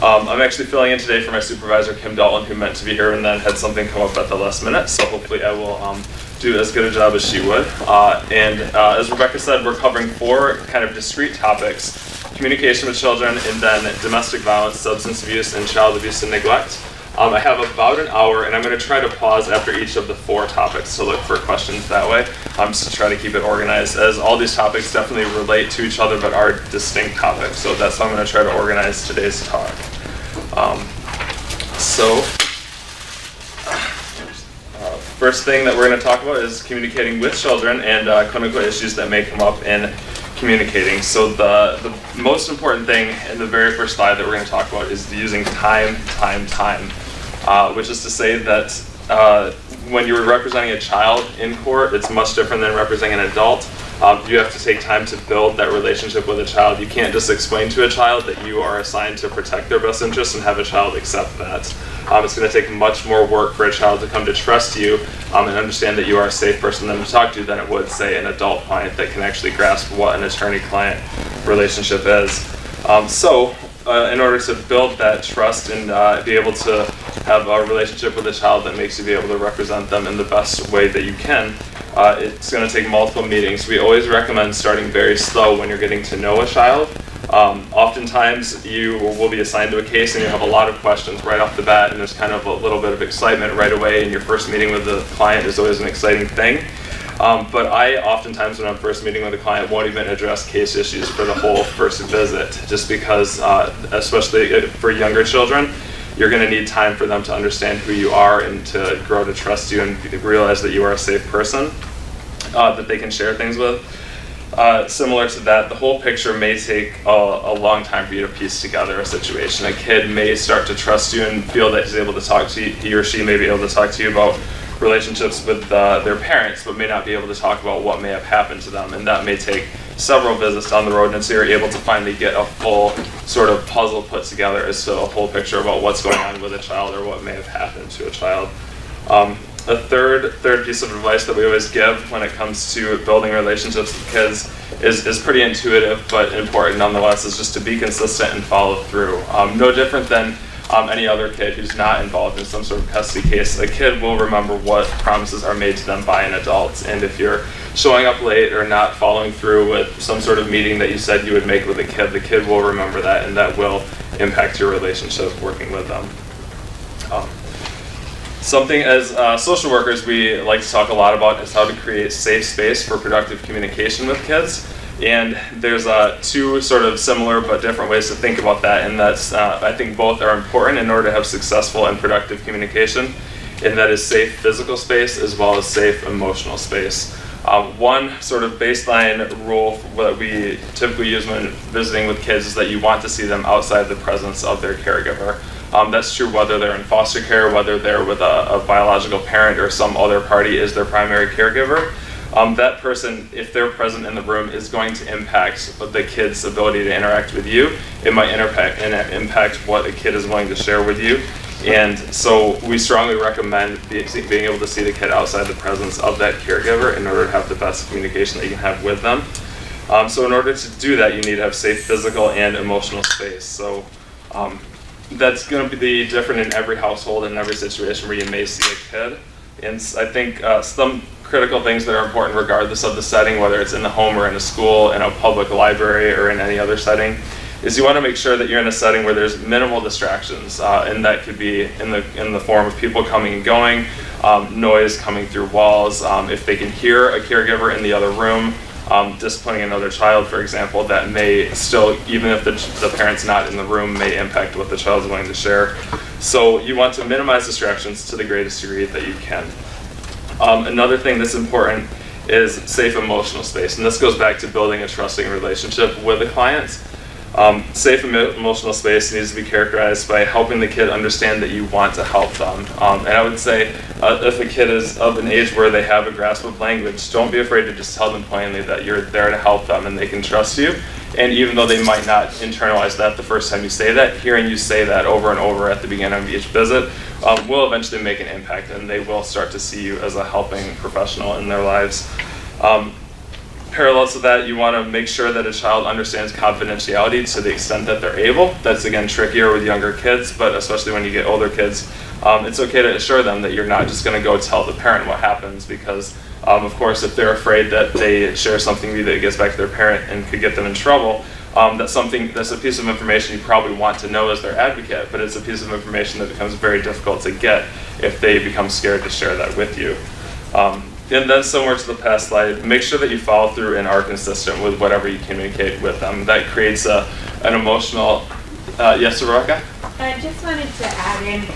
I'm actually filling in today for my supervisor, Kim Dalton, who meant to be here and then had something come up at the last minute, so hopefully I will do as good a job as she would. As Rebecca said, we're covering 4 kind of discrete topics: communication with children, and then domestic violence, substance abuse, and child abuse and neglect. I have about an hour, and I'm going to try to pause after each of the 4 topics to look for questions that way, just to try to keep it organized, as all these topics definitely relate to each other but are distinct topics. So that's how I'm going to try to organize today's talk. First thing that we're going to talk about is communicating with children and clinical issues that may come up in communicating. So the most important thing in the very first slide that we're going to talk about is using time, which is to say that when you're representing a child in court, it's much different than representing an adult. You have to take time to build that relationship with a child. You can't just explain to a child that you are assigned to protect their best interests and have a child accept that. It's going to take much more work for a child to come to trust you and understand that you are a safe person for them to talk to than it would, say, an adult client that can actually grasp what an attorney-client relationship is. In order to build that trust and be able to have a relationship with a child that makes you be able to represent them in the best way that you can, it's going to take multiple meetings. We always recommend starting very slow when you're getting to know a child. Oftentimes you will be assigned to a case and you have a lot of questions right off the bat, and there's kind of a little bit of excitement right away, and your first meeting with the client is always an exciting thing. But I oftentimes, when I'm first meeting with a client, won't even address case issues for the whole first visit, just because, especially for younger children, you're going to need time for them to understand who you are and to grow to trust you and realize that you are a safe person that they can share things with. Similar to that, the whole picture may take a long time for you to piece together a situation. A kid may start to trust you and feel that he's able to talk to you, he or she may be able to talk to you about relationships with their parents, but may not be able to talk about what may have happened to them, and that may take several visits down the road until you're able to finally get a full sort of puzzle put together as to a whole picture about what's going on with a child or what may have happened to a child. A third piece of advice that we always give when it comes to building relationships with kids is pretty intuitive but important nonetheless, is just to be consistent and follow through. No different than any other kid who's not involved in some sort of custody case. A kid will remember what promises are made to them by an adult, and if you're showing up late or not following through with some sort of meeting that you said you would make with a kid, the kid will remember that, and that will impact your relationship working with them. Something as social workers we like to talk a lot about is how to create safe space for productive communication with kids. And there's 2 sort of similar but different ways to think about that, and that's I think both are important in order to have successful and productive communication, and that is safe physical space as well as safe emotional space. One sort of baseline rule that we typically use when visiting with kids is that you want to see them outside the presence of their caregiver. That's true whether they're in foster care, whether they're with a biological parent, or some other party is their primary caregiver. That person, if they're present in the room, is going to impact the kid's ability to interact with you. It might impact what a kid is willing to share with you. And so we strongly recommend being able to see the kid outside the presence of that caregiver in order to have the best communication that you can have with them. So in order to do that, you need to have safe physical and emotional space. So that's going to be different in every household and every situation where you may see a kid. And I think some critical things that are important regardless of the setting, whether it's in the home or in a school, in a public library, or in any other setting, is you want to make sure that you're in a setting where there's minimal distractions, and that could be in the form of people coming and going, noise coming through walls. If they can hear a caregiver in the other room disciplining another child, for example, that may still, even if the parent's not in the room, may impact what the child's willing to share. So you want to minimize distractions to the greatest degree that you can. Another thing that's important is safe emotional space, and this goes back to building a trusting relationship with a client. Safe emotional space needs to be characterized by helping the kid understand that you want to help them. And I would say if a kid is of an age where they have a grasp of language, don't be afraid to just tell them plainly that you're there to help them and they can trust you. And even though they might not internalize that the first time you say that, hearing you say that over and over at the beginning of each visit will eventually make an impact, and they will start to see you as a helping professional in their lives. Parallel to that, you want to make sure that a child understands confidentiality to the extent that they're able. That's again trickier with younger kids, but especially when you get older kids, it's okay to assure them that you're not just going to go tell the parent what happens, because of course if they're afraid that they share something with you that gets back to their parent and could get them in trouble, that's a piece of information you probably want to know as their advocate, but it's a piece of information that becomes very difficult to get if they become scared to share that with you. And then similar to the past slide, make sure that you follow through and are consistent with whatever you communicate with them. That creates an emotional, yes, Rebecca? I just wanted to add in,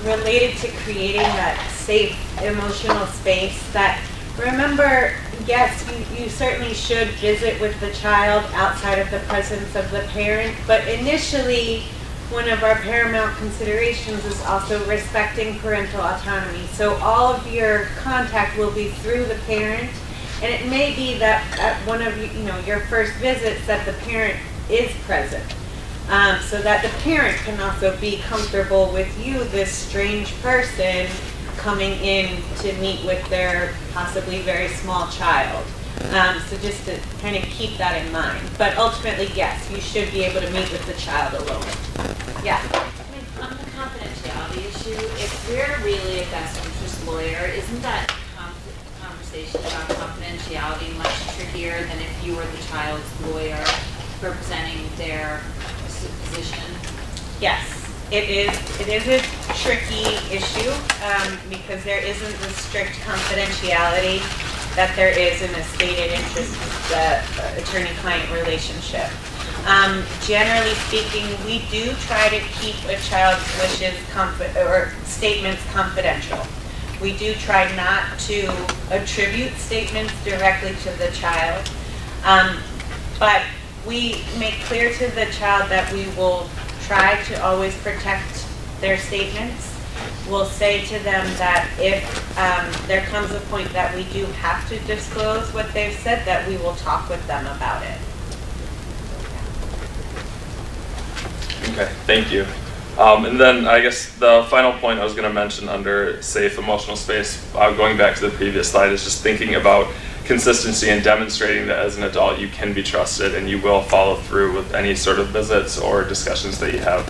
related to creating that safe emotional space, that remember, yes, you certainly should visit with the child outside of the presence of the parent, but initially, one of our paramount considerations is also respecting parental autonomy. So all of your contact will be through the parent, and it may be that at one of your first visits that the parent is present, so that the parent can also be comfortable with you, this strange person coming in to meet with their possibly very small child. So just to kind of keep that in mind. But ultimately, yes, you should be able to meet with the child alone. Yeah. On the confidentiality issue, if we're really a best interest lawyer, isn't that conversation about confidentiality much trickier than if you were the child's lawyer representing their position? Yes, it is. It is a tricky issue because there isn't the strict confidentiality that there is in a stated interest attorney-client relationship. Generally speaking, we do try to keep a child's wishes or statements confidential. We do try not to attribute statements directly to the child, but we make clear to the child that we will try to always protect their statements. We'll say to them that if there comes a point that we do have to disclose what they've said, that we will talk with them about it. Okay, thank you. And then I guess the final point I was going to mention under safe emotional space, going back to the previous slide, is just thinking about consistency and demonstrating that as an adult you can be trusted and you will follow through with any sort of visits or discussions that you have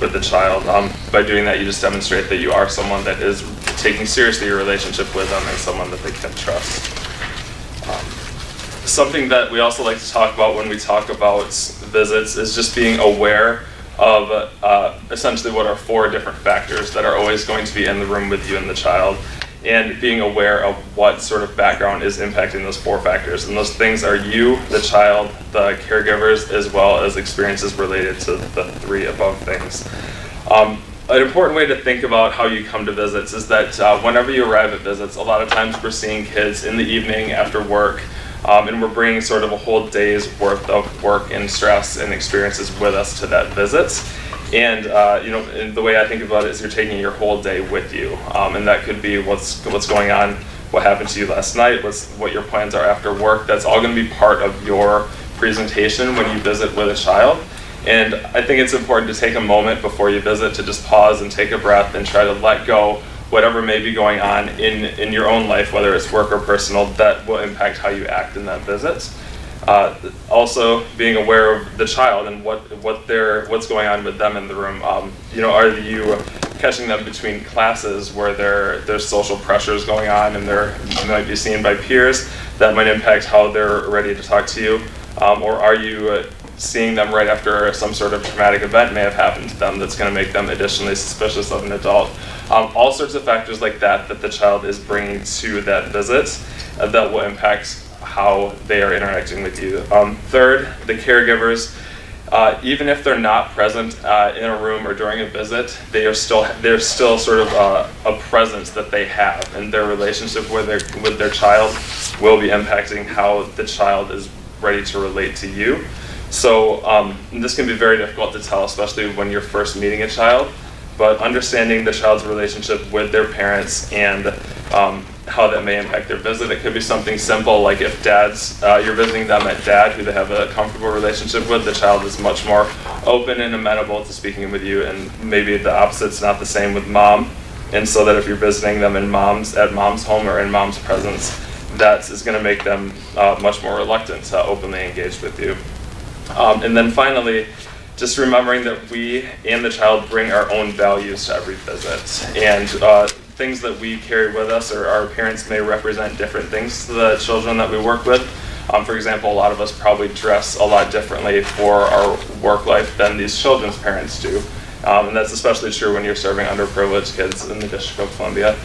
with the child. By doing that, you just demonstrate that you are someone that is taking seriously your relationship with them and someone that they can trust. Something that we also like to talk about when we talk about visits is just being aware of essentially what are 4 different factors that are always going to be in the room with you and the child, and being aware of what sort of background is impacting those 4 factors. And those things are you, the child, the caregivers, as well as experiences related to the 3 above things. An important way to think about how you come to visits is that whenever you arrive at visits, a lot of times we're seeing kids in the evening after work, and we're bringing sort of a whole day's worth of work and stress and experiences with us to that visit. And and the way I think about it is you're taking your whole day with you, and that could be what's going on, what happened to you last night, what your plans are after work. That's all going to be part of your presentation when you visit with a child. And I think it's important to take a moment before you visit to just pause and take a breath and try to let go whatever may be going on in your own life, whether it's work or personal, that will impact how you act in that visit. Also being aware of the child and what's going on with them in the room. Are you catching them between classes where there's social pressures going on and they might be seen by peers that might impact how they're ready to talk to you? Or are you seeing them right after some sort of traumatic event may have happened to them that's going to make them additionally suspicious of an adult? All sorts of factors like that the child is bringing to that visit that will impact how they are interacting with you. Third, the caregivers, even if they're not present in a room or during a visit, there's still sort of a presence that they have, and their relationship with their child will be impacting how the child is ready to relate to you. So this can be very difficult to tell, especially when you're first meeting a child, but understanding the child's relationship with their parents and how that may impact their visit. It could be something simple like if you're visiting them at dad, who they have a comfortable relationship with, the child is much more open and amenable to speaking with you, and maybe the opposite's not the same with mom. And so that if you're visiting them at mom's home or in mom's presence, that is going to make them much more reluctant to openly engage with you. And then finally, just remembering that we and the child bring our own values to every visit. And things that we carry with us, or our parents may represent different things to the children that we work with. For example, a lot of us probably dress a lot differently for our work life than these children's parents do. And that's especially true when you're serving underprivileged kids in the District of Columbia.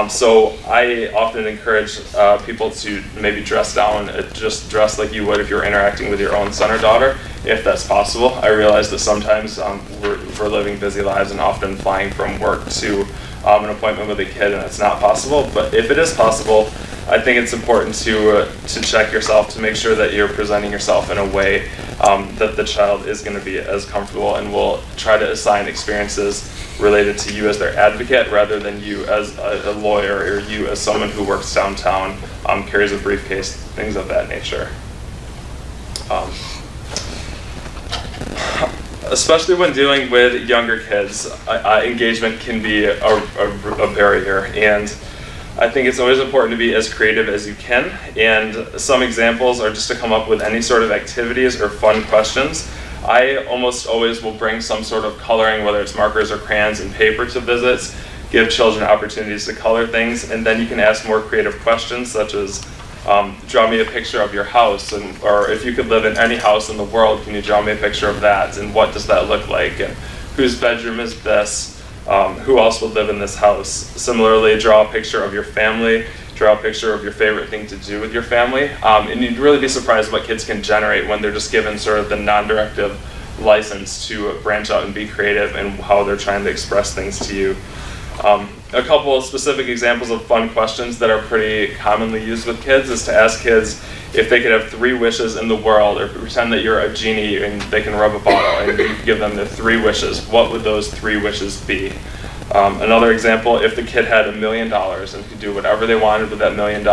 So I often encourage people to maybe dress down, just dress like you would if you're interacting with your own son or daughter, if that's possible. I realize that sometimes we're living busy lives and often flying from work to an appointment with a kid, and it's not possible. But if it is possible, I think it's important to check yourself to make sure that you're presenting yourself in a way that the child is going to be as comfortable, and will try to assign experiences related to you as their advocate rather than you as a lawyer, or you as someone who works downtown, carries a briefcase, things of that nature. Especially when dealing with younger kids, engagement can be a barrier, and I think it's always important to be as creative as you can, and some examples are just to come up with any sort of activities or fun questions. I almost always will bring some sort of coloring, whether it's markers or crayons and paper, to visits, give children opportunities to color things, and then you can ask more creative questions such as, draw me a picture of your house, or if you could live in any house in the world, can you draw me a picture of that, and what does that look like, and whose bedroom is this, who else would live in this house. Similarly, draw a picture of your family, draw a picture of your favorite thing to do with your family, and you'd really be surprised what kids can generate when they're just given sort of the non-directive license to branch out and be creative in how they're trying to express things to you. A couple of specific examples of fun questions that are pretty commonly used with kids is to ask kids if they could have 3 wishes in the world, or pretend that you're a genie and they can rub a bottle and you give them the 3 wishes. What would those 3 wishes be? Another example, if the kid had $1 million and could do whatever they wanted with that $1 million,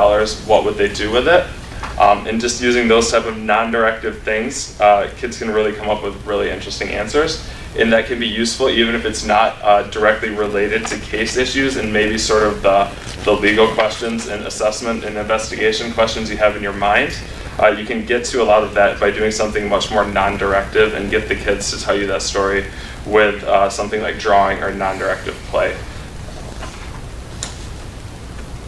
what would they do with it? And just using those type of non-directive things, kids can really come up with really interesting answers. And that can be useful even if it's not directly related to case issues, and maybe sort of the legal questions and assessment and investigation questions you have in your mind. You can get to a lot of that by doing something much more non-directive and get the kids to tell you that story with something like drawing or non-directive play.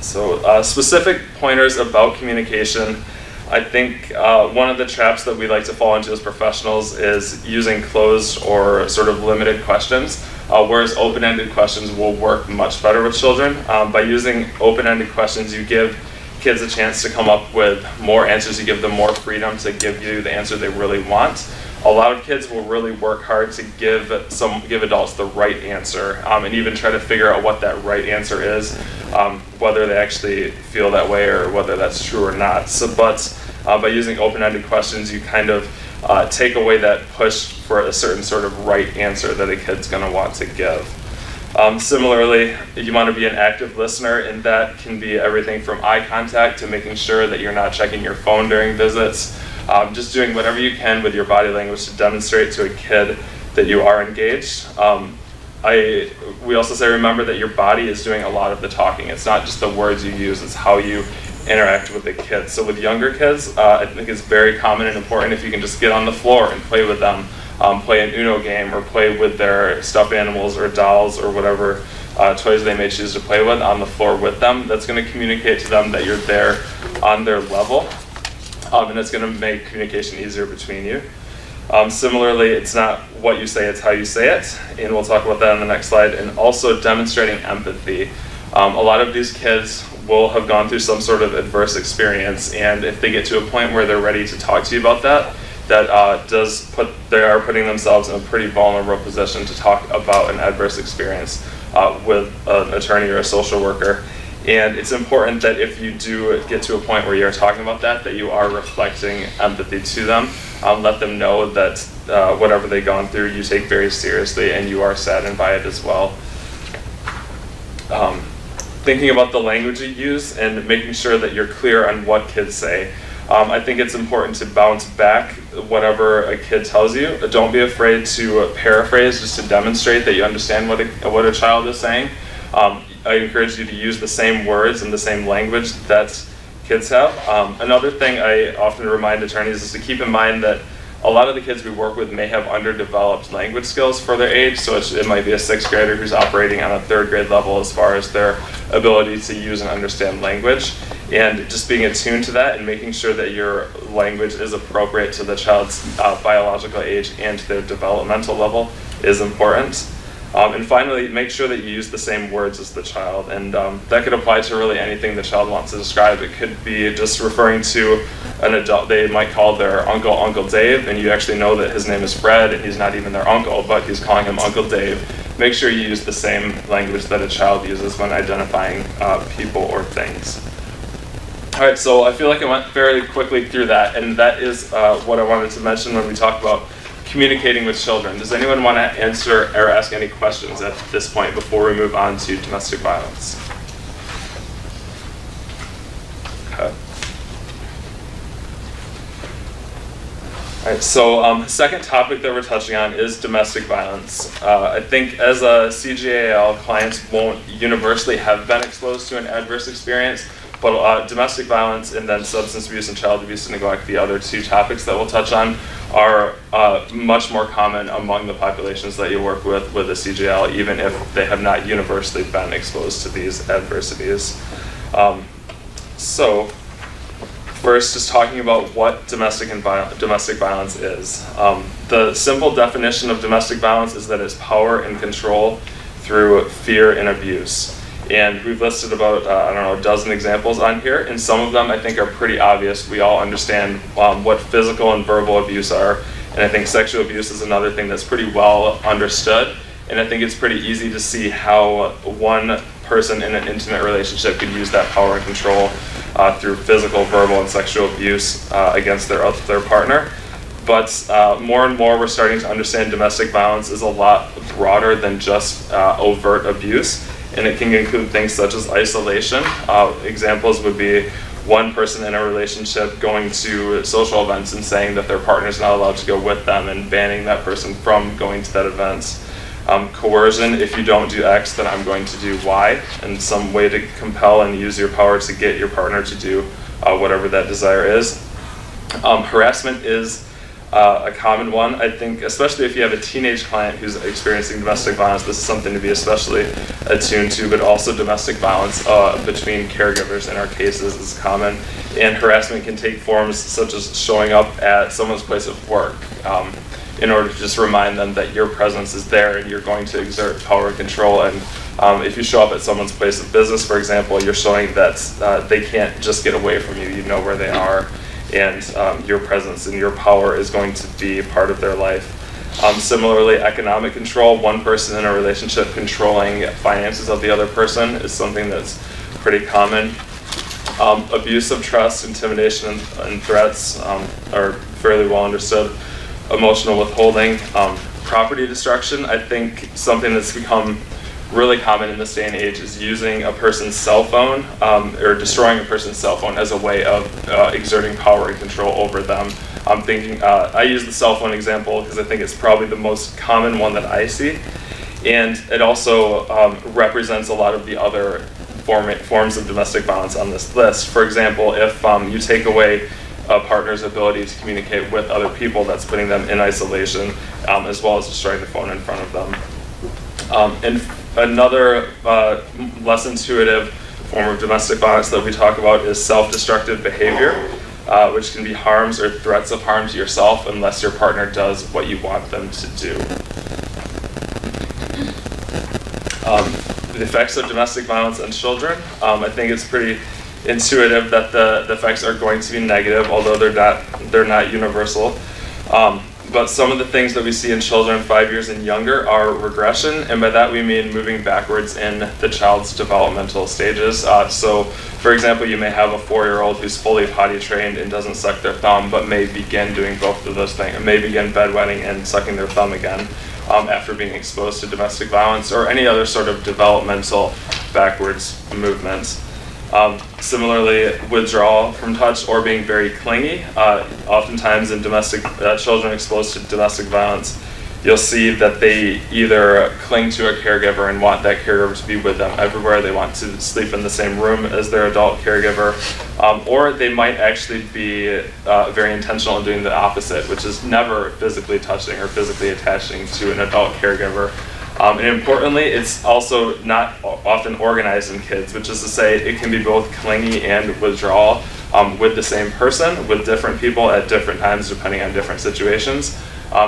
So specific pointers about communication. I think one of the traps that we like to fall into as professionals is using closed or sort of limited questions, whereas open-ended questions will work much better with children. By using open-ended questions, you give kids a chance to come up with more answers. You give them more freedom to give you the answer they really want. A lot of kids will really work hard to give adults the right answer, and even try to figure out what that right answer is, whether they actually feel that way or whether that's true or not. But by using open-ended questions, you kind of take away that push for a certain sort of right answer that a kid's going to want to give. Similarly, you want to be an active listener, and that can be everything from eye contact to making sure that you're not checking your phone during visits. Just doing whatever you can with your body language to demonstrate to a kid that you are engaged. We also say remember that your body is doing a lot of the talking. It's not just the words you use, it's how you interact with the kids. So with younger kids, I think it's very common and important if you can just get on the floor and play with them, play an Uno game or play with their stuffed animals or dolls or whatever toys they may choose to play with on the floor with them. That's going to communicate to them that you're there on their level. And it's going to make communication easier between you. Similarly, it's not what you say, it's how you say it, and we'll talk about that on the next slide. And also demonstrating empathy. A lot of these kids will have gone through some sort of adverse experience, and if they get to a point where they're ready to talk to you about that, they are putting themselves in a pretty vulnerable position to talk about an adverse experience with an attorney or a social worker. And it's important that if you do get to a point where you're talking about that you are reflecting empathy to them. Let them know that whatever they've gone through, you take very seriously and you are saddened by it as well. Thinking about the language you use and making sure that you're clear on what kids say. I think it's important to bounce back whatever a kid tells you. Don't be afraid to paraphrase just to demonstrate that you understand what a child is saying. I encourage you to use the same words and the same language that kids have. Another thing I often remind attorneys is to keep in mind that a lot of the kids we work with may have underdeveloped language skills for their age, so it might be a 6th grader who's operating on a 3rd grade level as far as their ability to use and understand language. And just being attuned to that and making sure that your language is appropriate to the child's biological age and to their developmental level is important. And finally, make sure that you use the same words as the child, and that could apply to really anything the child wants to describe. It could be just referring to an adult. They might call their uncle Uncle Dave, and you actually know that his name is Fred and he's not even their uncle, but he's calling him Uncle Dave. Make sure you use the same language that a child uses when identifying people or things. All right, so I feel like I went very quickly through that, and that is what I wanted to mention when we talk about communicating with children. Does anyone want to answer or ask any questions at this point before we move on to domestic violence? Okay. All right, so second topic that we're touching on is domestic violence. I think as a CGAL, clients won't universally have been exposed to an adverse experience, but domestic violence and then substance abuse and child abuse and neglect, the other 2 topics that we'll touch on, are much more common among the populations that you work with a CGL, even if they have not universally been exposed to these adversities. So first, just talking about what domestic violence is. The simple definition of domestic violence is that it's power and control through fear and abuse. And we've listed about, a dozen examples on here, and some of them I think are pretty obvious. We all understand what physical and verbal abuse are, and I think sexual abuse is another thing that's pretty well understood, and I think it's pretty easy to see how one person in an intimate relationship could use that power and control through physical, verbal, and sexual abuse against their partner. But more and more we're starting to understand domestic violence is a lot broader than just overt abuse. And it can include things such as isolation. Examples would be one person in a relationship going to social events and saying that their partner's not allowed to go with them and banning that person from going to that event. Coercion, if you don't do X, then I'm going to do Y, and some way to compel and use your power to get your partner to do whatever that desire is. Harassment is a common one. I think especially if you have a teenage client who's experiencing domestic violence, this is something to be especially attuned to, but also domestic violence between caregivers in our cases is common. And harassment can take forms such as showing up at someone's place of work in order to just remind them that your presence is there and you're going to exert power and control. And if you show up at someone's place of business, for example, you're showing that they can't just get away from you. You know where they are. And your presence and your power is going to be part of their life. Similarly, economic control, one person in a relationship controlling finances of the other person is something that's pretty common. Abuse of trust, intimidation, and threats are fairly well understood. Emotional withholding, property destruction, I think something that's become really common in this day and age is using a person's cell phone or destroying a person's cell phone as a way of exerting power and control over them. I'm thinking, I use the cell phone example because I think it's probably the most common one that I see. And it also represents a lot of the other forms of domestic violence on this list. For example, if you take away a partner's ability to communicate with other people, that's putting them in isolation, as well as destroying the phone in front of them. And another less intuitive form of domestic violence that we talk about is self-destructive behavior, which can be harms or threats of harm to yourself unless your partner does what you want them to do. The effects of domestic violence on children, I think it's pretty intuitive that the effects are going to be negative, although they're not universal. But some of the things that we see in children 5 years and younger are regression, and by that we mean moving backwards in the child's developmental stages. So, for example, you may have a 4-year-old who's fully potty trained and doesn't suck their thumb, but may begin doing both of those things, and may begin bedwetting and sucking their thumb again after being exposed to domestic violence or any other sort of developmental backwards movement. Similarly, withdrawal from touch or being very clingy. Oftentimes in children exposed to domestic violence, you'll see that they either cling to a caregiver and want that caregiver to be with them everywhere. They want to sleep in the same room as their adult caregiver, or they might actually be very intentional in doing the opposite, which is never physically touching or physically attaching to an adult caregiver. And importantly, it's also not often organized in kids, which is to say it can be both clingy and withdrawal with the same person, with different people at different times depending on different situations.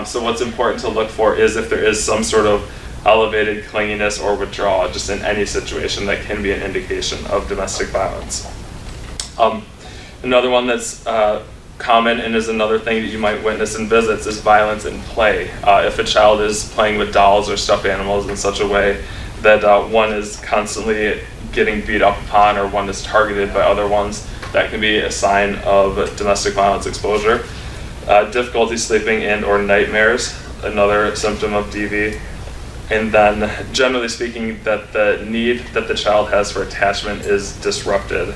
So what's important to look for is if there is some sort of elevated clinginess or withdrawal just in any situation that can be an indication of domestic violence. Another one that's common and is another thing that you might witness in visits is violence in play. If a child is playing with dolls or stuffed animals in such a way that one is constantly getting beat up upon or one is targeted by other ones, that can be a sign of domestic violence exposure. Difficulty sleeping and or nightmares, another symptom of DV. And then generally speaking, that the need that the child has for attachment is disrupted.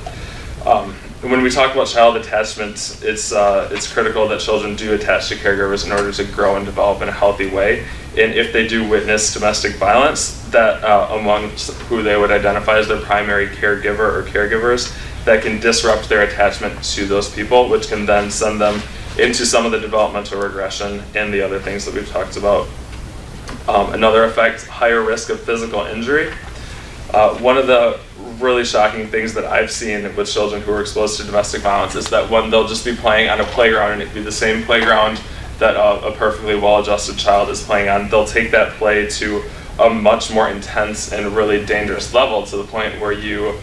When we talk about child attachment, it's critical that children do attach to caregivers in order to grow and develop in a healthy way. And if they do witness domestic violence, that among who they would identify as their primary caregiver or caregivers, that can disrupt their attachment to those people, which can then send them into some of the developmental regression and the other things that we've talked about. Another effect, higher risk of physical injury. One of the really shocking things that I've seen with children who are exposed to domestic violence is that when they'll just be playing on a playground and it be the same playground that a perfectly well-adjusted child is playing on, they'll take that play to a much more intense and really dangerous level, to the point where you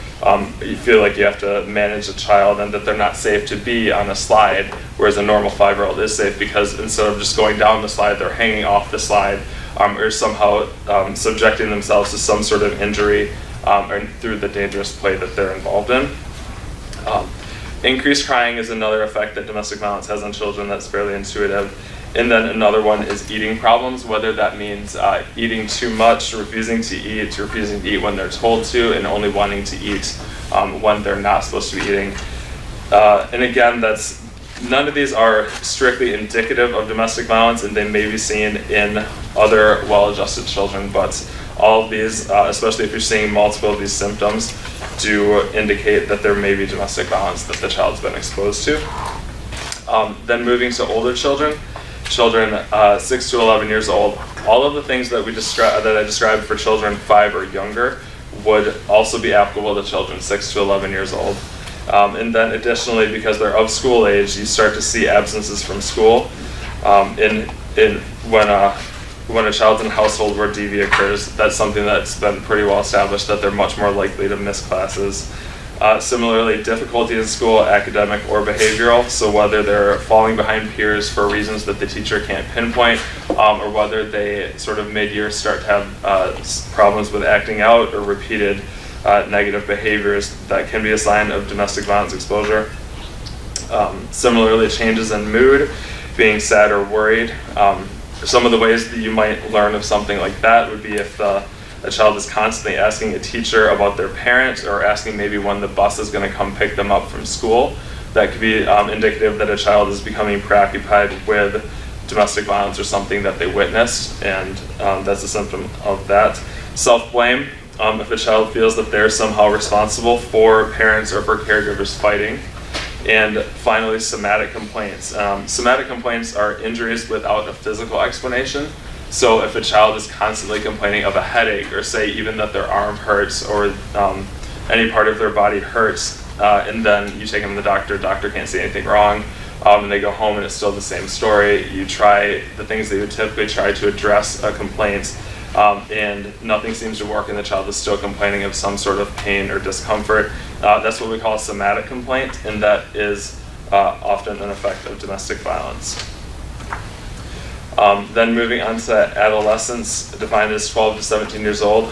feel like you have to manage a child and that they're not safe to be on a slide, whereas a normal 5-year-old is safe because instead of just going down the slide, they're hanging off the slide or somehow subjecting themselves to some sort of injury or through the dangerous play that they're involved in. Increased crying is another effect that domestic violence has on children that's fairly intuitive. And then another one is eating problems, whether that means eating too much, refusing to eat when they're told to, and only wanting to eat when they're not supposed to be eating. And again, none of these are strictly indicative of domestic violence, and they may be seen in other well-adjusted children, but all of these, especially if you're seeing multiple of these symptoms, do indicate that there may be domestic violence that the child's been exposed to. Then moving to older children 6 to 11 years old, all of the things that I described for children 5 or younger would also be applicable to children 6 to 11 years old. And then additionally, because they're of school age, you start to see absences from school when a child's in a household where DV occurs. That's something that's been pretty well established, that they're much more likely to miss classes. Similarly, difficulty in school, academic or behavioral, so whether they're falling behind peers for reasons that the teacher can't pinpoint, or whether they sort of mid-year start to have problems with acting out or repeated negative behaviors, that can be a sign of domestic violence exposure. Similarly, changes in mood, being sad or worried. Some of the ways that you might learn of something like that would be if a child is constantly asking a teacher about their parent, or asking maybe when the bus is going to come pick them up from school. That could be indicative that a child is becoming preoccupied with domestic violence or something that they witnessed, and that's a symptom of that. Self-blame, if a child feels that they're somehow responsible for parents or for caregivers fighting. And finally, somatic complaints. Somatic complaints are injuries without a physical explanation. So if a child is constantly complaining of a headache, or say even that their arm hurts, or any part of their body hurts, and then you take them to the doctor can't see anything wrong, and they go home and it's still the same story. You try the things that you would typically try to address a complaint, and nothing seems to work, and the child is still complaining of some sort of pain or discomfort. That's what we call a somatic complaint, and that is often an effect of domestic violence. Then moving on to adolescents, defined as 12 to 17 years old,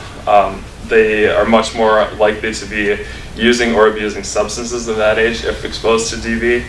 they are much more likely to be using or abusing substances at that age if exposed to DV.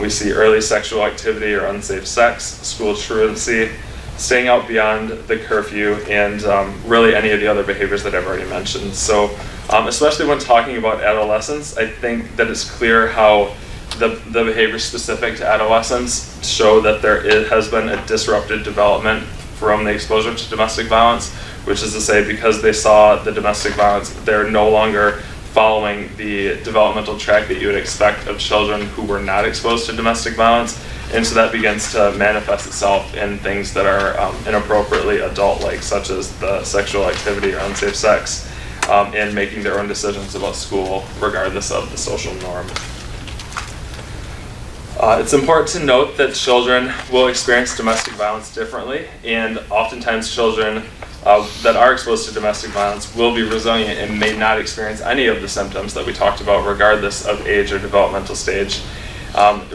We see early sexual activity or unsafe sex, school truancy, staying out beyond the curfew, and really any of the other behaviors that I've already mentioned. So especially when talking about adolescents, I think that it's clear how the behaviors specific to adolescents show that there has been a disrupted development from the exposure to domestic violence, which is to say, because they saw the domestic violence, they're no longer following the developmental track that you would expect of children who were not exposed to domestic violence. And so that begins to manifest itself in things that are inappropriately adult-like, such as the sexual activity or unsafe sex, and making their own decisions about school regardless of the social norm. It's important to note that children will experience domestic violence differently, and oftentimes children that are exposed to domestic violence will be resilient and may not experience any of the symptoms that we talked about regardless of age or developmental stage.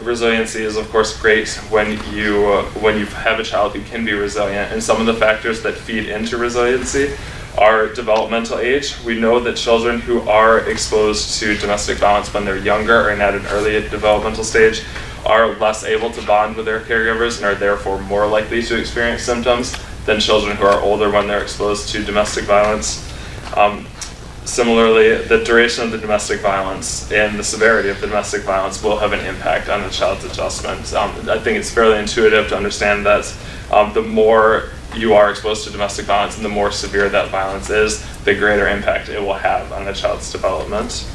Resiliency is of course great when you have a child who can be resilient, and some of the factors that feed into resiliency are developmental age. We know that children who are exposed to domestic violence when they're younger and at an early developmental stage are less able to bond with their caregivers and are therefore more likely to experience symptoms than children who are older when they're exposed to domestic violence. Similarly, the duration of the domestic violence and the severity of the domestic violence will have an impact on the child's adjustment. I think it's fairly intuitive to understand that the more you are exposed to domestic violence and the more severe that violence is, the greater impact it will have on the child's development.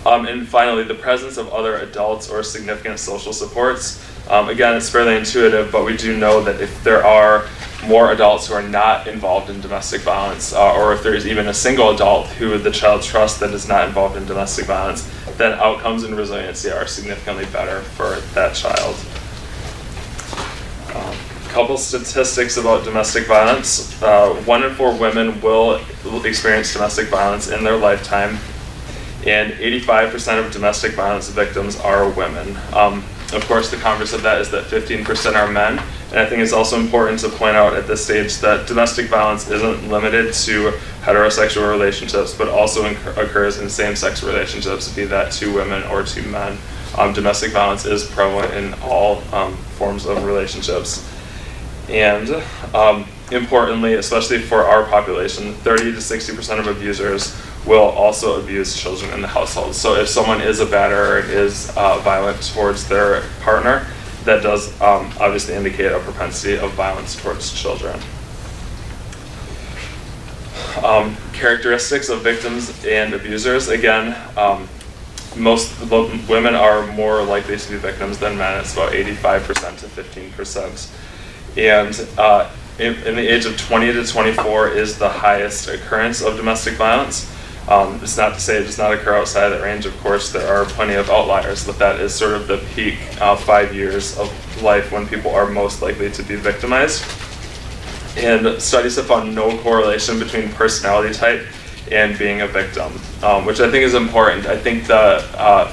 And finally, the presence of other adults or significant social supports. Again, it's fairly intuitive, but we do know that if there are more adults who are not involved in domestic violence, or if there's even a single adult who the child trusts that is not involved in domestic violence, then outcomes and resiliency are significantly better for that child. Couple statistics about domestic violence. 1 in 4 women will experience domestic violence in their lifetime, and 85% of domestic violence victims are women. Of course, the converse of that is that 15% are men, and I think it's also important to point out at this stage that domestic violence isn't limited to heterosexual relationships, but also occurs in same-sex relationships, be that 2 women or 2 men. Domestic violence is prevalent in all forms of relationships. And importantly, especially for our population, 30 to 60% of abusers will also abuse children in the household. So if someone is a batterer, is violent towards their partner, that does obviously indicate a propensity of violence towards children. Characteristics of victims and abusers. Again, most women are more likely to be victims than men. It's about 85% to 15%. And in the age of 20 to 24 is the highest occurrence of domestic violence. It's not to say it does not occur outside of that range. Of course, there are plenty of outliers, but that is sort of the peak 5 years of life when people are most likely to be victimized. And studies have found no correlation between personality type and being a victim, which I think is important. I think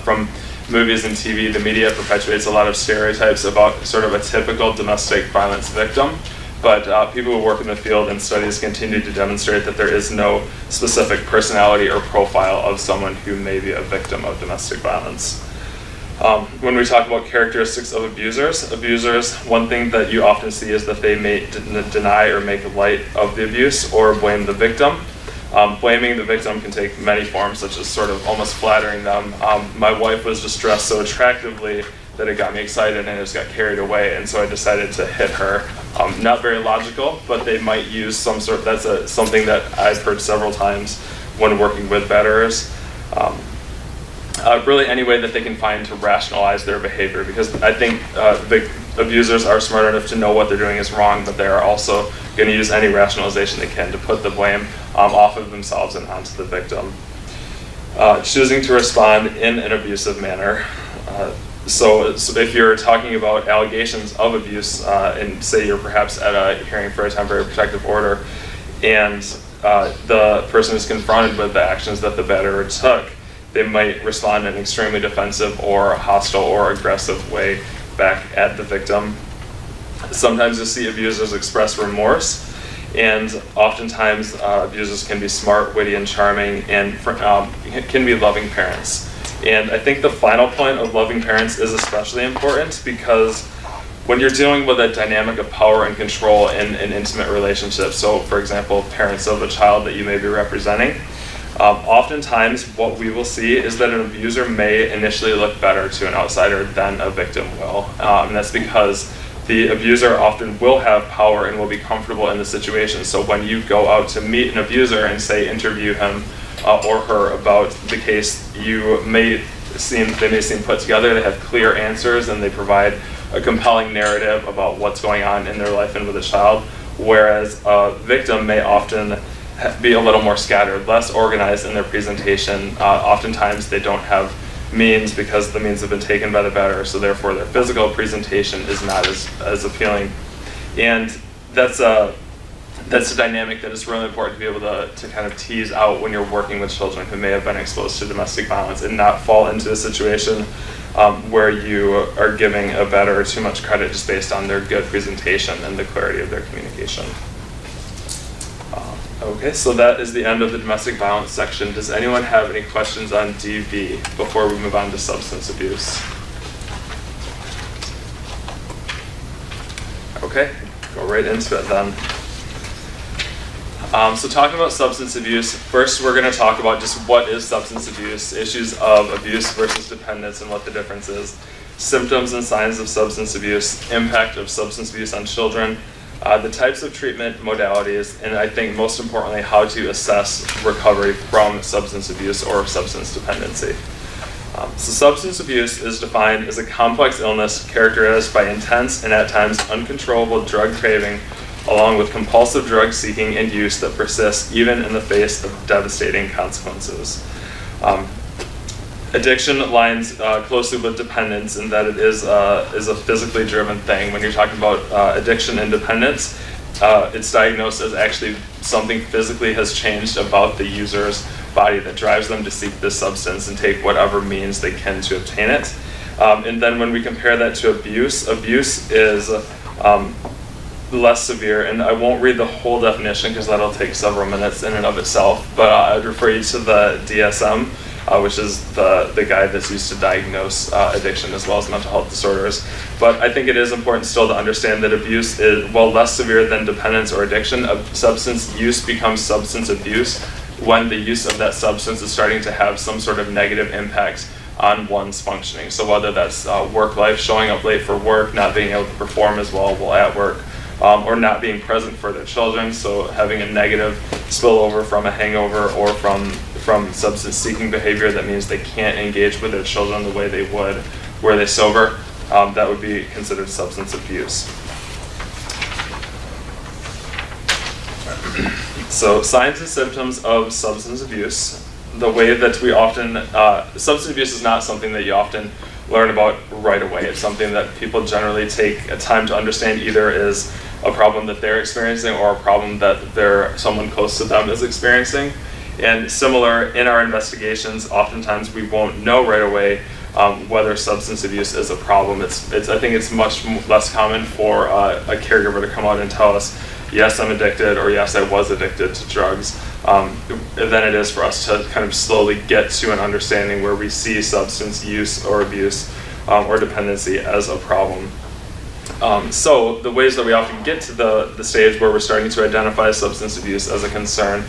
from movies and TV, the media perpetuates a lot of stereotypes about sort of a typical domestic violence victim. But people who work in the field and studies continue to demonstrate that there is no specific personality or profile of someone who may be a victim of domestic violence. When we talk about characteristics of abusers, one thing that you often see is that they may deny or make light of the abuse or blame the victim. Blaming the victim can take many forms, such as sort of almost flattering them. My wife was just dressed so attractively that it got me excited and it just got carried away, and so I decided to hit her. Not very logical, but they might use some sort. That's something that I've heard several times when working with batterers. Really, any way that they can find to rationalize their behavior, because I think the abusers are smart enough to know what they're doing is wrong, but they are also going to use any rationalization they can to put the blame off of themselves and onto the victim. Choosing to respond in an abusive manner. So if you're talking about allegations of abuse, and say you're perhaps at a hearing for a temporary protective order, and the person is confronted with the actions that the batterer took, they might respond in an extremely defensive or hostile or aggressive way back at the victim. Sometimes you'll see abusers express remorse, and oftentimes abusers can be smart, witty, and charming, and can be loving parents. And I think the final point of loving parents is especially important, because when you're dealing with a dynamic of power and control in an intimate relationship, so for example, parents of a child that you may be representing, oftentimes what we will see is that an abuser may initially look better to an outsider than a victim will. And that's because The abuser often will have power and will be comfortable in the situation. So when you go out to meet an abuser and say interview him or her about the case, they may seem put together, they have clear answers, and they provide a compelling narrative about what's going on in their life and with a child, whereas a victim may often be a little more scattered, less organized in their presentation. Oftentimes they don't have means because the means have been taken by the batterer, so therefore their physical presentation is not as appealing. And that's a dynamic that is really important to be able to kind of tease out when you're working with children who may have been exposed to domestic violence, and not fall into a situation where you are giving a batterer too much credit just based on their good presentation and the clarity of their communication. Okay, so that is the end of the domestic violence section. Does anyone have any questions on DV before we move on to substance abuse? Okay, go right into it then. So talking about substance abuse, first we're going to talk about just what is substance abuse, issues of abuse versus dependence and what the difference is, symptoms and signs of substance abuse, impact of substance abuse on children, the types of treatment modalities, and I think most importantly, how to assess recovery from substance abuse or substance dependency. So substance abuse is defined as a complex illness characterized by intense and at times uncontrollable drug craving, along with compulsive drug seeking and use that persists even in the face of devastating consequences. Addiction lines closely with dependence in that it is a physically driven thing. When you're talking about addiction and dependence, it's diagnosed as actually something physically has changed about the user's body that drives them to seek this substance and take whatever means they can to obtain it. And then when we compare that to abuse, abuse is less severe, and I won't read the whole definition because that'll take several minutes in and of itself, but I'd refer you to the DSM, which is the guide that's used to diagnose addiction as well as mental health disorders. But I think it is important still to understand that abuse is, while less severe than dependence or addiction, substance use becomes substance abuse when the use of that substance is starting to have some sort of negative impact on one's functioning. So whether that's work life, showing up late for work, not being able to perform as well while at work, or not being present for their children, so having a negative spillover from a hangover or from substance-seeking behavior that means they can't engage with their children the way they would were they sober, that would be considered substance abuse. So signs and symptoms of substance abuse. The way that we often, substance abuse is not something that you often learn about right away. It's something that people generally take a time to understand, either is a problem that they're experiencing or a problem that someone close to them is experiencing. And similar in our investigations, oftentimes we won't know right away whether substance abuse is a problem. I think it's much less common for a caregiver to come out and tell us, yes, I'm addicted, or yes, I was addicted to drugs, than it is for us to kind of slowly get to an understanding where we see substance use or abuse or dependency as a problem. So the ways that we often get to the stage where we're starting to identify substance abuse as a concern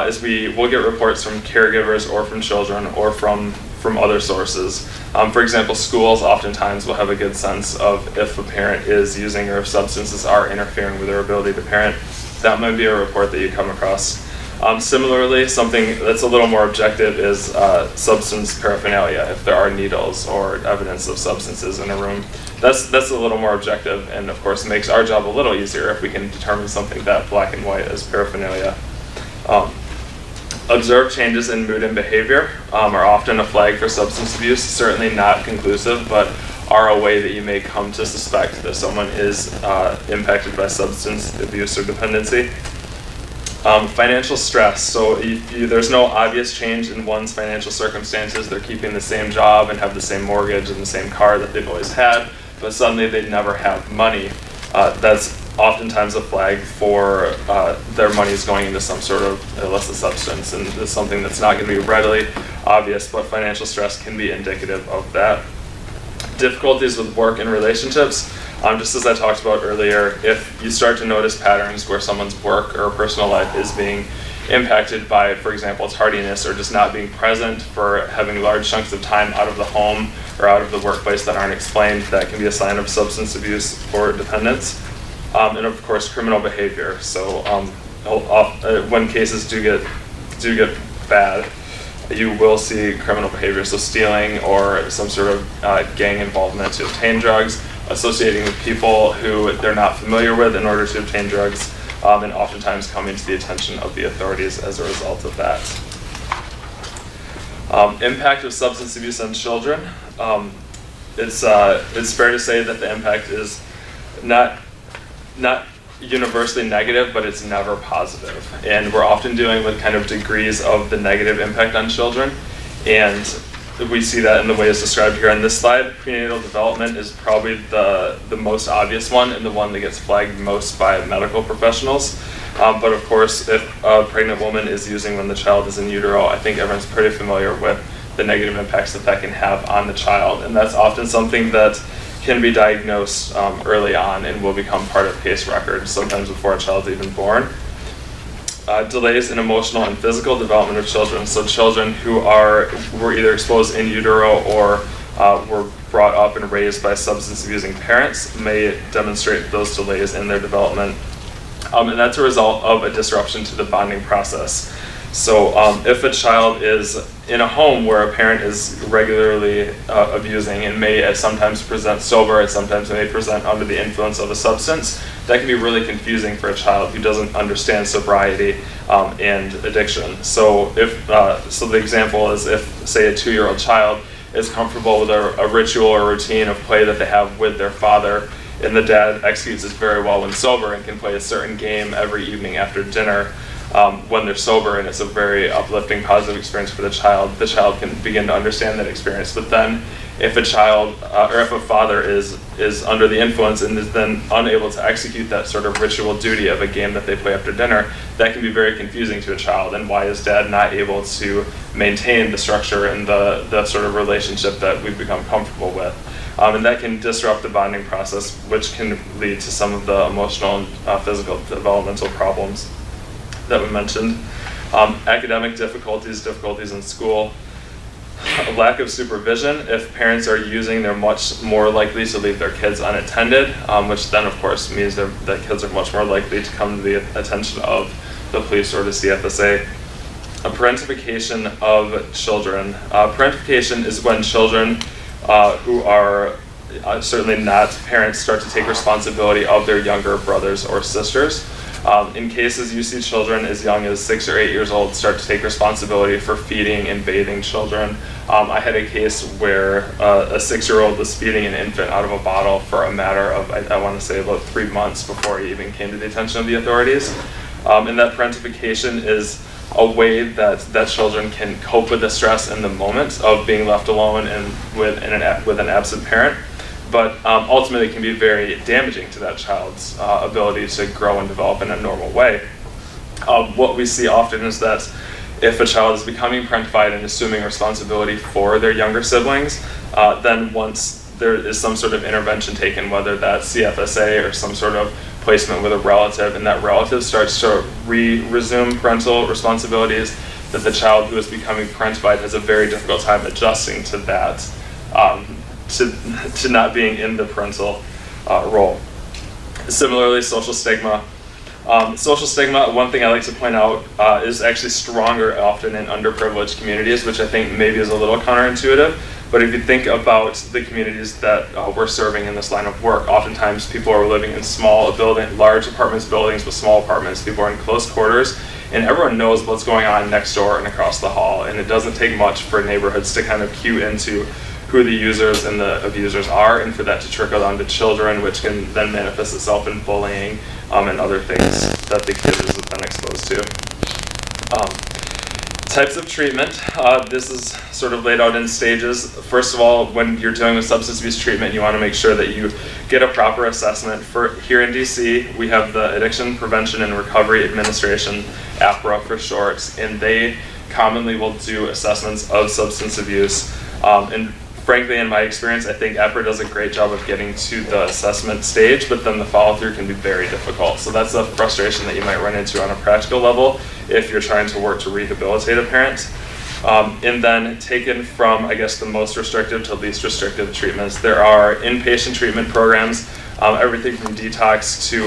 is we'll get reports from caregivers or from children or from other sources. For example, schools oftentimes will have a good sense of if a parent is using or if substances are interfering with their ability to parent. That might be a report that you come across. Similarly, something that's a little more objective is substance paraphernalia, if there are needles or evidence of substances in a room. That's a little more objective, and of course makes our job a little easier if we can determine something that black and white as paraphernalia. Observed changes in mood and behavior are often a flag for substance abuse, certainly not conclusive, but are a way that you may come to suspect that someone is impacted by substance abuse or dependency. Financial stress, so there's no obvious change in one's financial circumstances. They're keeping the same job and have the same mortgage and the same car that they've always had, but suddenly they never have money. That's oftentimes a flag for their money is going into some sort of illicit substance, and it's something that's not going to be readily obvious, but financial stress can be indicative of that. Difficulties with work and relationships, just as I talked about earlier, if you start to notice patterns where someone's work or personal life is being impacted by, for example, tardiness or just not being present, for having large chunks of time out of the home or out of the workplace that aren't explained, that can be a sign of substance abuse or dependence. And of course, criminal behavior. So when cases do get bad, you will see criminal behavior. So stealing or some sort of gang involvement to obtain drugs, associating with people who they're not familiar with in order to obtain drugs, and oftentimes coming to the attention of the authorities as a result of that. Impact of substance abuse on children. It's fair to say that the impact is not universally negative, but it's never positive. And we're often dealing with kind of degrees of the negative impact on children. And we see that in the ways described here on this slide. Prenatal development is probably the most obvious one and the one that gets flagged most by medical professionals. But of course, if a pregnant woman is using when the child is in utero, I think everyone's pretty familiar with the negative impacts that can have on the child. And that's often something that can be diagnosed early on and will become part of case records, sometimes before a child's even born. Delays in emotional and physical development of children. So children who were either exposed in utero or were brought up and raised by substance abusing parents may demonstrate those delays in their development. And that's a result of a disruption to the bonding process. So if a child is in a home where a parent is regularly abusing and may sometimes present sober and sometimes may present under the influence of a substance, that can be really confusing for a child who doesn't understand sobriety and addiction. So so the example is if, say, a 2-year-old child is comfortable with a ritual or routine of play that they have with their father, and the dad executes this very well when sober and can play a certain game every evening after dinner, when they're sober, and it's a very uplifting, positive experience for the child can begin to understand that experience. But then if a child or if a father is under the influence and is then unable to execute that sort of ritual duty of a game that they play after dinner, that can be very confusing to a child. And why is dad not able to maintain the structure and the sort of relationship that we've become comfortable with? And that can disrupt the bonding process, which can lead to some of the emotional and physical developmental problems that we mentioned. Academic difficulties in school. A lack of supervision. If parents are using, they're much more likely to leave their kids unattended, which then of course means that kids are much more likely to come to the attention of the police or the CFSA. A parentification of children. Parentification is when children who are certainly not parents start to take responsibility of their younger brothers or sisters. In cases you see children as young as 6 or 8 years old start to take responsibility for feeding and bathing children. I had a case where a 6-year-old was feeding an infant out of a bottle for a matter of, I want to say, about 3 months before he even came to the attention of the authorities. And that parentification is a way that children can cope with the stress in the moment of being left alone and with an absent parent. But ultimately it can be very damaging to that child's ability to grow and develop in a normal way. What we see often is that if a child is becoming parentified and assuming responsibility for their younger siblings, then once there is some sort of intervention taken, whether that's CFSA or some sort of placement with a relative, and that relative starts to resume parental responsibilities, that the child who is becoming parentified has a very difficult time adjusting to that. To not being in the parental role. Similarly, social stigma. Social stigma, one thing I like to point out, is actually stronger often in underprivileged communities, which I think maybe is a little counterintuitive. But if you think about the communities that we're serving in this line of work, oftentimes people are living in large apartments, buildings with small apartments. People are in close quarters, and everyone knows what's going on next door and across the hall. And it doesn't take much for neighborhoods to kind of cue into who the users and the abusers are, and for that to trickle down to children, which can then manifest itself in bullying and other things that the kids have been exposed to. Types of treatment. This is sort of laid out in stages. First of all, when you're dealing with substance abuse treatment, you want to make sure that you get a proper assessment. Here in DC, we have the Addiction Prevention and Recovery Administration, APRA for short, and they commonly will do assessments of substance abuse. And frankly, in my experience, I think EPR does a great job of getting to the assessment stage, but then the follow-through can be very difficult. So that's a frustration that you might run into on a practical level if you're trying to work to rehabilitate a parent. And then taken from, I guess, the most restrictive to least restrictive treatments, there are inpatient treatment programs, everything from detox to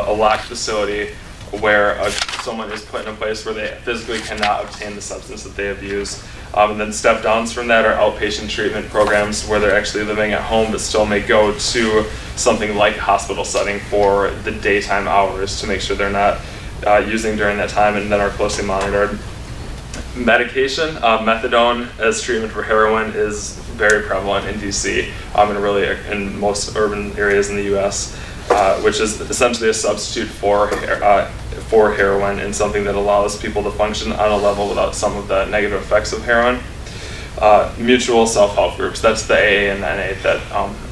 a locked facility where someone is put in a place where they physically cannot obtain the substance that they have used. And then step downs from that are outpatient treatment programs where they're actually living at home but still may go to something like a hospital setting for the daytime hours to make sure they're not using during that time and then are closely monitored. Medication, methadone as treatment for heroin is very prevalent in DC and really in most urban areas in the US, which is essentially a substitute for heroin and something that allows people to function on a level without some of the negative effects of heroin. Mutual self-help groups, that's the AA and NA that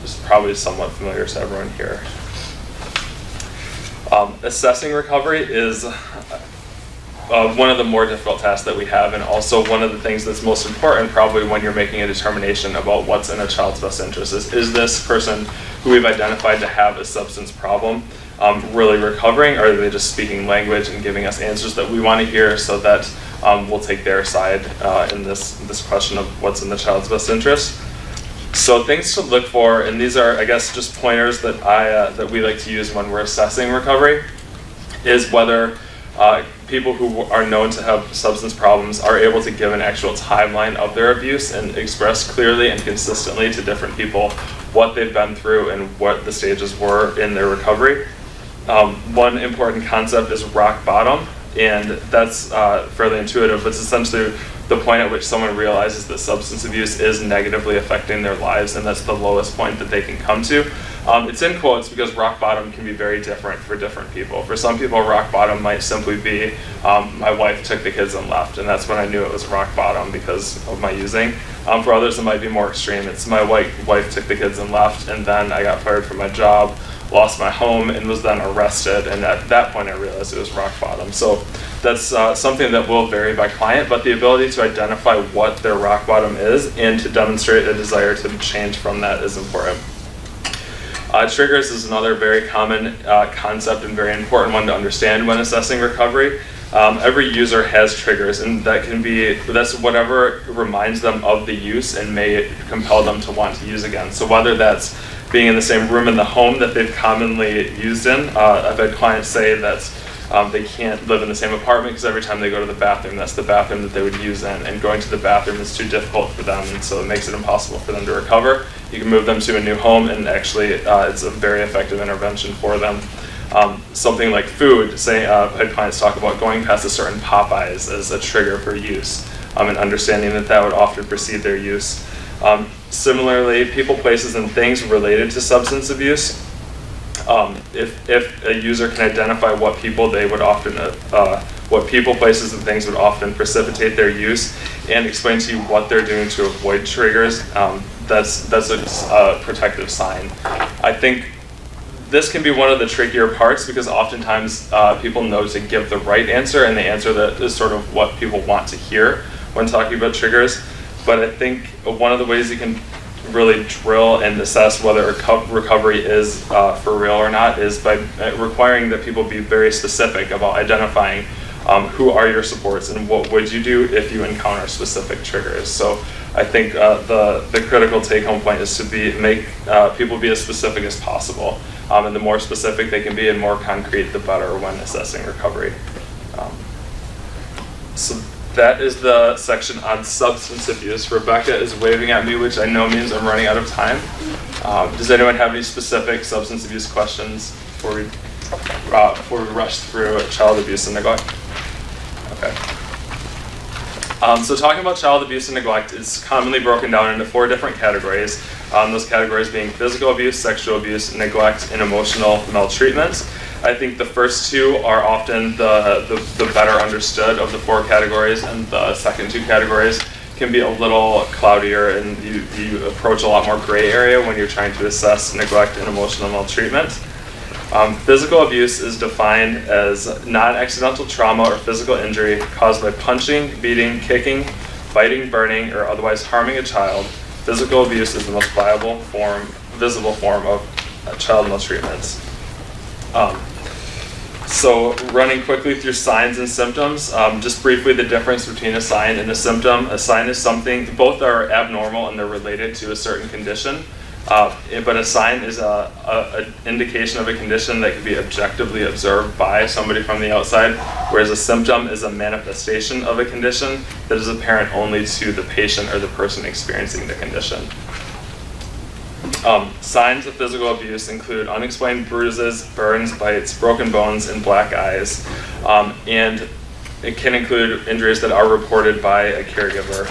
is probably somewhat familiar to everyone here. Assessing recovery is one of the more difficult tasks that we have, and also one of the things that's most important probably when you're making a determination about what's in a child's best interest is this person who we've identified to have a substance problem really recovering, or are they just speaking language and giving us answers that we want to hear so that we'll take their side in this question of what's in the child's best interest. So things to look for, and these are, I guess, just pointers that that we like to use when we're assessing recovery, is whether people who are known to have substance problems are able to give an actual timeline of their abuse and express clearly and consistently to different people what they've been through and what the stages were in their recovery. One important concept is rock bottom, and that's fairly intuitive, but it's essentially the point at which someone realizes that substance abuse is negatively affecting their lives, and that's the lowest point that they can come to. It's in quotes because rock bottom can be very different for different people. For some people, rock bottom might simply be, my wife took the kids and left, and that's when I knew it was rock bottom because of my using. For others, it might be more extreme. It's my wife took the kids and left, and then I got fired from my job, lost my home, and was then arrested, and at that point I realized it was rock bottom. So that's something that will vary by client, but the ability to identify what their rock bottom is and to demonstrate a desire to change from that is important. Triggers is another very common concept and very important one to understand when assessing recovery. Every user has triggers, and that's whatever reminds them of the use and may compel them to want to use again. So whether that's being in the same room in the home that they've commonly used in. I've had clients say that they can't live in the same apartment because every time they go to the bathroom, that's the bathroom that they would use in, and going to the bathroom is too difficult for them, and so it makes it impossible for them to recover. You can move them to a new home, and actually it's a very effective intervention for them. Something like food, I've had clients talk about going past a certain Popeyes as a trigger for use, and understanding that would often precede their use. Similarly, people, places, and things related to substance abuse. If a user can identify what people, places, and things would often precipitate their use, and explain to you what they're doing to avoid triggers, that's a protective sign. I think this can be one of the trickier parts because oftentimes people know to give the right answer and the answer that is sort of what people want to hear when talking about triggers. But I think one of the ways you can really drill and assess whether recovery is for real or not is by requiring that people be very specific about identifying who are your supports and what would you do if you encounter specific triggers. So I think the critical take-home point is to make people be as specific as possible. And the more specific they can be and more concrete, the better when assessing recovery. So that is the section on substance abuse. Rebecca is waving at me, which I know means I'm running out of time. Does anyone have any specific substance abuse questions before we rush through child abuse and neglect? Okay. So talking about child abuse and neglect is commonly broken down into 4 different categories. Those categories being physical abuse, sexual abuse, neglect, and emotional maltreatment. I think the first 2 are often the better understood of the 4 categories, and the second 2 categories can be a little cloudier, and you approach a lot more gray area when you're trying to assess neglect and emotional maltreatment. Physical abuse is defined as non-accidental trauma or physical injury caused by punching, beating, kicking, biting, burning, or otherwise harming a child, physical abuse is the most visible form of child maltreatment. So running quickly through signs and symptoms, just briefly the difference between a sign and a symptom. A sign is something, both are abnormal and they're related to a certain condition, but a sign is an indication of a condition that can be objectively observed by somebody from the outside, whereas a symptom is a manifestation of a condition that is apparent only to the patient or the person experiencing the condition. Signs of physical abuse include unexplained bruises, burns, bites, broken bones, and black eyes. And it can include injuries that are reported by a caregiver.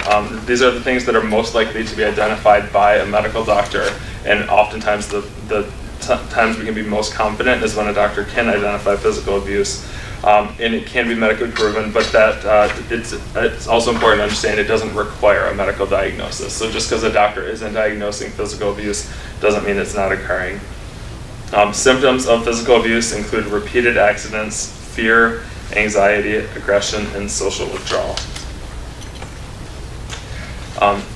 These are the things that are most likely to be identified by a medical doctor, and oftentimes the times we can be most confident is when a doctor can identify physical abuse. And it can be medically proven, but it's also important to understand it doesn't require a medical diagnosis. So just because a doctor isn't diagnosing physical abuse doesn't mean it's not occurring. Symptoms of physical abuse include repeated accidents, fear, anxiety, aggression, and social withdrawal.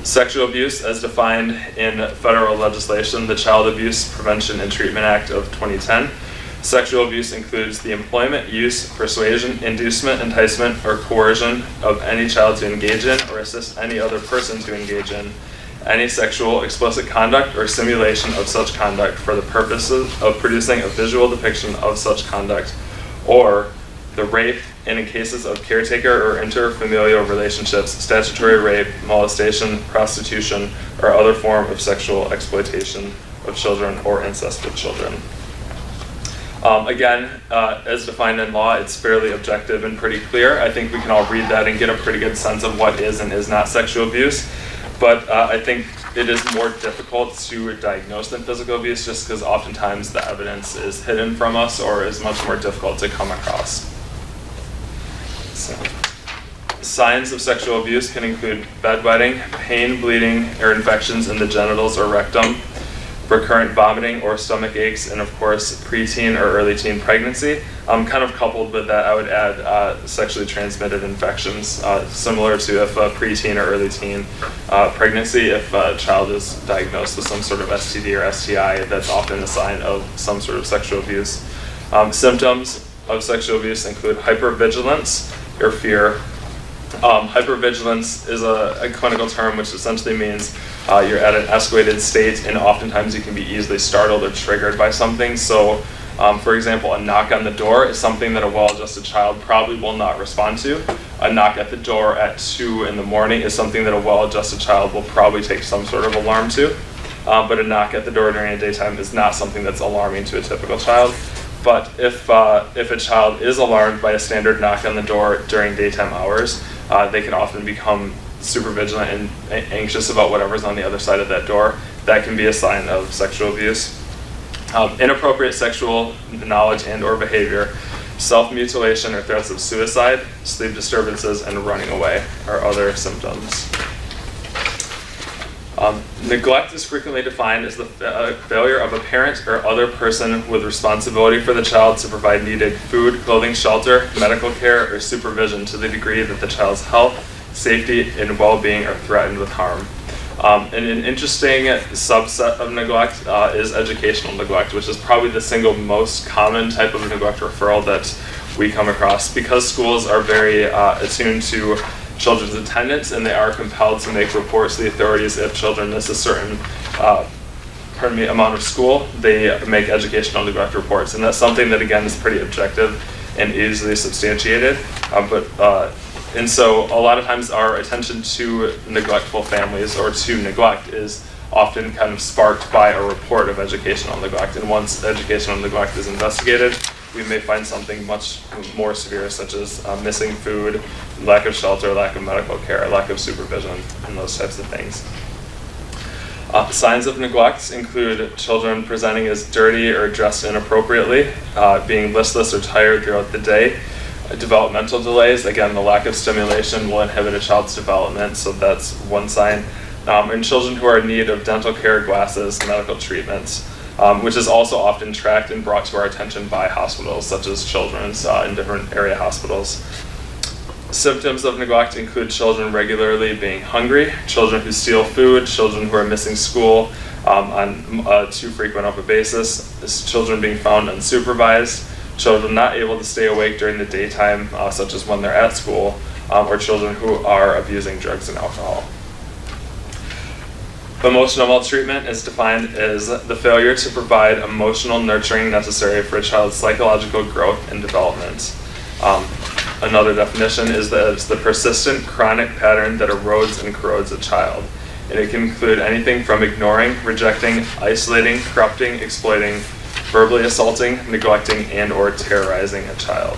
Sexual abuse, as defined in federal legislation, the Child Abuse Prevention and Treatment Act of 2010. Sexual abuse includes the employment, use, persuasion, inducement, enticement, or coercion of any child to engage in or assist any other person to engage in any sexual explicit conduct or simulation of such conduct for the purposes of producing a visual depiction of such conduct, or the rape, and in cases of caretaker or interfamilial relationships, statutory rape, molestation, prostitution, or other form of sexual exploitation of children or incest with children. Again, as defined in law, it's fairly objective and pretty clear. I think we can all read that and get a pretty good sense of what is and is not sexual abuse. But I think it is more difficult to diagnose than physical abuse just because oftentimes the evidence is hidden from us or is much more difficult to come across. So, signs of sexual abuse can include bedwetting, pain, bleeding, or infections in the genitals or rectum, recurrent vomiting or stomach aches, and of course preteen or early teen pregnancy. Kind of coupled with that, I would add sexually transmitted infections, similar to if a preteen or early teen pregnancy. If a child is diagnosed with some sort of STD or STI, that's often a sign of some sort of sexual abuse. Symptoms of sexual abuse include hypervigilance or fear. Hypervigilance is a clinical term which essentially means you're at an escalated state, and oftentimes you can be easily startled or triggered by something. So, for example, a knock on the door is something that a well-adjusted child probably will not respond to. A knock at the door at 2 in the morning is something that a well-adjusted child will probably take some sort of alarm to. But a knock at the door during the daytime is not something that's alarming to a typical child. But if a child is alarmed by a standard knock on the door during daytime hours, they can often become super vigilant and anxious about whatever's on the other side of that door. That can be a sign of sexual abuse. Inappropriate sexual knowledge and or behavior, self-mutilation or threats of suicide, sleep disturbances, and running away are other symptoms. Neglect is frequently defined as the failure of a parent or other person with responsibility for the child to provide needed food, clothing, shelter, medical care, or supervision to the degree that the child's health, safety, and well-being are threatened with harm. And an interesting subset of neglect is educational neglect, which is probably the single most common type of neglect referral that we come across. Because schools are very attuned to children's attendance, and they are compelled to make reports to the authorities if children miss a certain amount of school. They make educational neglect reports, and that's something that again is pretty objective and easily substantiated. And so a lot of times our attention to neglectful families or to neglect is often kind of sparked by a report of educational neglect. And once educational neglect is investigated, we may find something much more severe, such as missing food, lack of shelter, lack of medical care, lack of supervision, and those types of things. Signs of neglect include children presenting as dirty or dressed inappropriately, being listless or tired throughout the day, developmental delays. Again, the lack of stimulation will inhibit a child's development, so that's one sign. And children who are in need of dental care, glasses, medical treatments, which is also often tracked and brought to our attention by hospitals, such as Children's and different area hospitals. Symptoms of neglect include children regularly being hungry, children who steal food, children who are missing school on a too frequent of a basis, children being found unsupervised, children not able to stay awake during the daytime, such as when they're at school, or children who are abusing drugs and alcohol. Emotional maltreatment is defined as the failure to provide emotional nurturing necessary for a child's psychological growth and development. Another definition is that it's the persistent chronic pattern that erodes and corrodes a child. And it can include anything from ignoring, rejecting, isolating, corrupting, exploiting, verbally assaulting, neglecting, and or terrorizing a child.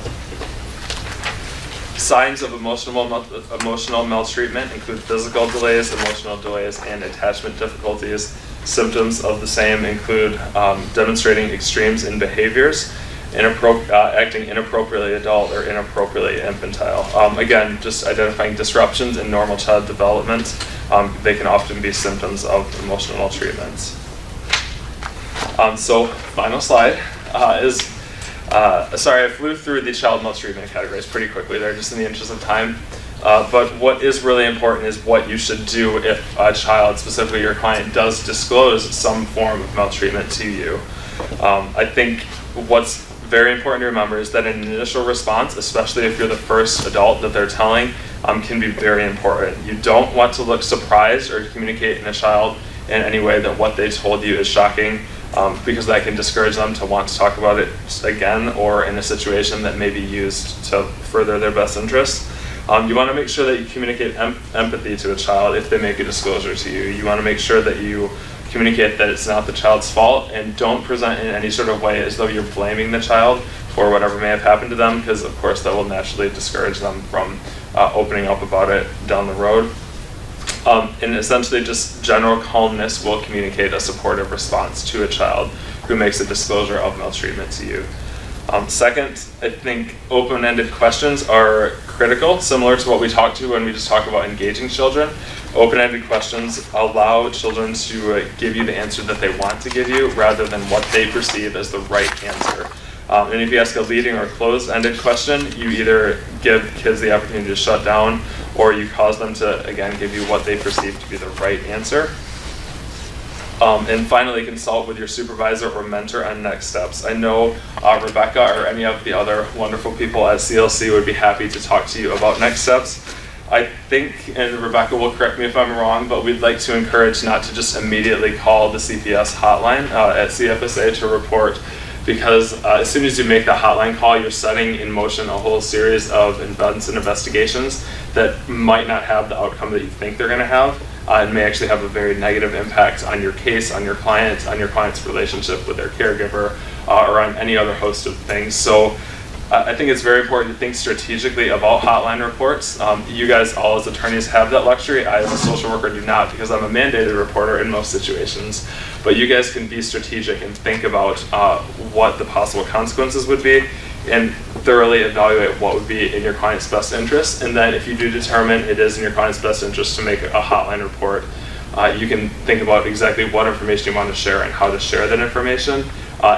Signs of emotional maltreatment include physical delays, emotional delays, and attachment difficulties. Symptoms of the same include demonstrating extremes in behaviors, acting inappropriately adult or inappropriately infantile. Again, just identifying disruptions in normal child development. They can often be symptoms of emotional maltreatment. So, final slide is, sorry, I flew through the child maltreatment categories pretty quickly there, just in the interest of time. But what is really important is what you should do if a child, specifically your client, does disclose some form of maltreatment to you. I think what's very important to remember is that an initial response, especially if you're the first adult that they're telling, can be very important. You don't want to look surprised or communicate in a child in any way that what they told you is shocking, because that can discourage them to want to talk about it again or in a situation that may be used to further their best interests. You want to make sure that you communicate empathy to a child if they make a disclosure to you. You want to make sure that you communicate that it's not the child's fault, and don't present in any sort of way as though you're blaming the child for whatever may have happened to them, because of course that will naturally discourage them from opening up about it down the road. And essentially just general calmness will communicate a supportive response to a child who makes a disclosure of maltreatment to you. Second, I think open-ended questions are critical, similar to what we talked to when we just talked about engaging children. Open-ended questions allow children to give you the answer that they want to give you rather than what they perceive as the right answer. And if you ask a leading or closed-ended question, you either give kids the opportunity to shut down or you cause them to, again, give you what they perceive to be the right answer. And finally, consult with your supervisor or mentor on next steps. I know Rebecca or any of the other wonderful people at CLC would be happy to talk to you about next steps. I think, and Rebecca will correct me if I'm wrong, but we'd like to encourage not to just immediately call the CPS hotline at CFSA to report, because as soon as you make the hotline call, you're setting in motion a whole series of events and investigations that might not have the outcome that you think they're going to have. And may actually have a very negative impact on your case, on your client's relationship with their caregiver, or on any other host of things. So I think it's very important to think strategically about hotline reports. You guys all as attorneys have that luxury. I as a social worker do not, because I'm a mandated reporter in most situations. But you guys can be strategic and think about what the possible consequences would be, and thoroughly evaluate what would be in your client's best interest. And then if you do determine it is in your client's best interest to make a hotline report, you can think about exactly what information you want to share and how to share that information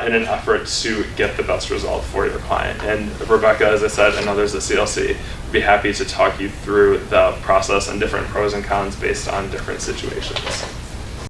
in an effort to get the best result for your client. And Rebecca, as I said, and others at CLC would be happy to talk you through the process and different pros and cons based on different situations.